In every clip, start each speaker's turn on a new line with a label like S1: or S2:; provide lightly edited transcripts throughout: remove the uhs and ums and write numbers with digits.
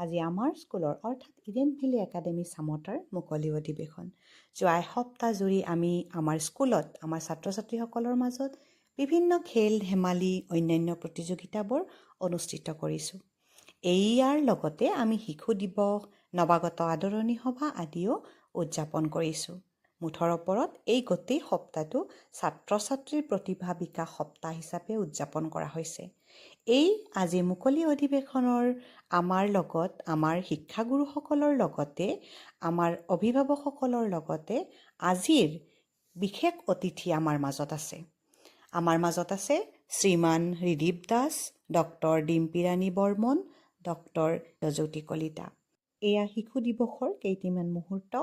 S1: আজি আমাৰ স্কুলৰ অৰ্থাৎ ইডেন ভেলী একাডেমী চামতাৰ মুকলি অধিৱেশন। যোৱা এসপ্তাহ জুৰি আমি আমাৰ স্কুলত আমাৰ ছাত্ৰ ছাত্ৰীসকলৰ মাজত বিভিন্ন খেল ধেমালি অন্যান্য প্ৰতিযোগিতাবোৰ অনুষ্ঠিত কৰিছোঁ। ইয়াৰ লগতে আমি শিশু দিৱস নৱাগত আদৰণি সভা আদিও উদযাপন কৰিছোঁ। মুঠৰ ওপৰত এই গোটেই সপ্তাহটো ছাত্ৰ ছাত্ৰীৰ প্ৰতিভা বিকাশ সপ্তাহ হিচাপে উদযাপন কৰা হৈছে। এই আজি মুকলি অধিৱেশনৰ আমাৰ লগত আমাৰ শিক্ষাগুৰুসকলৰ লগতে আমাৰ অভিভাৱকসকলৰ লগতে আজিৰ বিশেষ অতিথি আমাৰ মাজত আছে। আমাৰ মাজত আছে শ্ৰীমান ৰিদীপ দাস, ডক্টৰ ডিম্পীৰাণী বৰ্মন, ডক্টৰ জ্যোতি কলিতা। এয়া শিশু দিৱসৰ কেইটিমান মুহূৰ্ত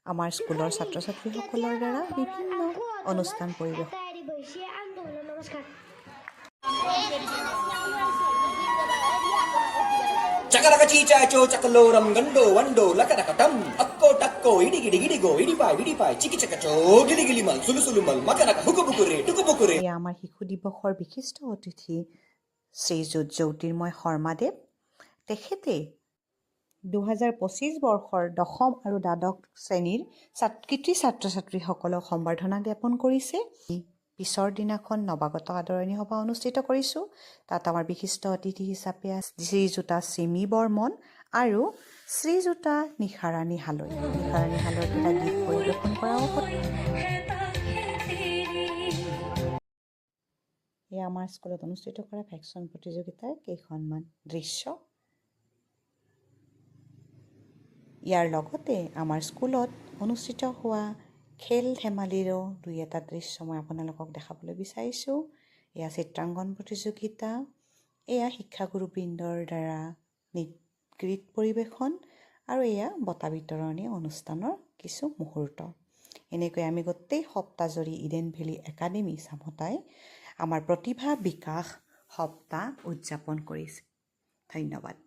S1: আমাৰ স্কুলৰ ছাত্ৰ ছাত্ৰীসকলৰ দ্বাৰা বিভিন্ন অনুষ্ঠান পৰিৱেশ।
S2: Cakaracacicaco cakaloram gando wando lakadakatam akko takko idigidigidigo idipai chikicakacho giligilimal sulusulumal makaraka hukubukure tukubukure.
S1: এয়া আমাৰ শিশু দিৱসৰ বিশিষ্ট অতিথি শ্ৰীযুত জ্যোতিৰ্ময় শৰ্মাদেৱ। তেখেতে 2025 বৰ্ষৰ দশম আৰু দ্বাদশ শ্ৰেণীৰ কৃতি ছাত্ৰ ছাত্ৰীসকলক সম্বৰ্ধনা জ্ঞাপন কৰিছে। পিছৰ দিনাখন নৱাগত আদৰণি সভা অনুষ্ঠিত কৰিছোঁ। তাত আমাৰ বিশিষ্ট অতিথি হিচাপে শ্ৰীযুতা চিমি বৰ্মন আৰু শ্ৰীযুতা নিশাৰাণী হালৈ। নিশাৰাণী হালৈৰ এটা গীত পৰিৱেশন কৰা হ'ব। এয়া আমাৰ স্কুলত অনুষ্ঠিত কৰা ভেকচন প্ৰতিযোগিতাৰ কেইখনমান দৃশ্য। ইয়াৰ লগতে আমাৰ স্কুলত অনুষ্ঠিত হোৱা খেল ধেমালিৰো দুই এটা দৃশ্য মই আপোনালোকক দেখাবলৈ বিচাৰিছোঁ। এয়া চিত্ৰাংকন প্ৰতিযোগিতা, এয়া শিক্ষাগুৰুবৃন্দৰ দ্বাৰা গীত পৰিৱেশন আৰু এয়া বঁটা বিতৰণী অনুষ্ঠানৰ কিছু মুহূৰ্ত। এনেকৈ আমি গোটেই সপ্তাহজুৰি ইডেন ভেলী একাডেমী চামতাই আমাৰ প্ৰতিভা বিকাশ সপ্তাহ উদযাপন কৰিছে। ধন্যবাদ।